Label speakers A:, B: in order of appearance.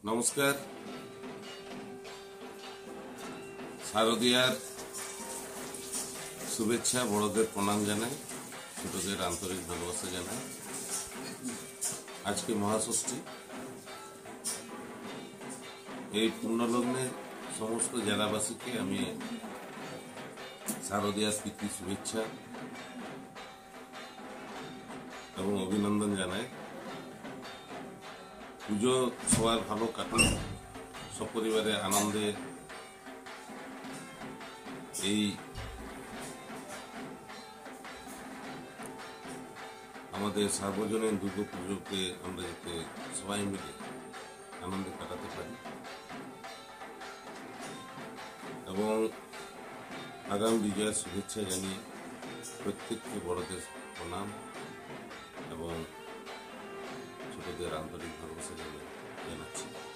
A: নমস্কার। শারদীয়ার শুভেচ্ছা, বড়দের প্রণাম জানাই, ছোটদের আন্তরিক ভালোবাসা জানাই। আজকে মহাষষ্ঠী। এই পুণ্যলগ্নে সমস্ত জেলাবাসীকে আমি শারদীয়ার প্রীতি শুভেচ্ছা এবং অভিনন্দন জানাই। পুজো সবার ভালো কাটুন, সপরিবারে আনন্দে এই আমাদের সার্বজনীন দুর্গা পুজোকে আমরা যাতে সবাই মিলে আনন্দে কাটাতে পারি এবং আগামী বিজয়ের শুভেচ্ছা জানিয়ে প্রত্যেককে বড়দের প্রণাম এবং ছোটদের আন্তরিক ভালোবাসা জানাচ্ছি।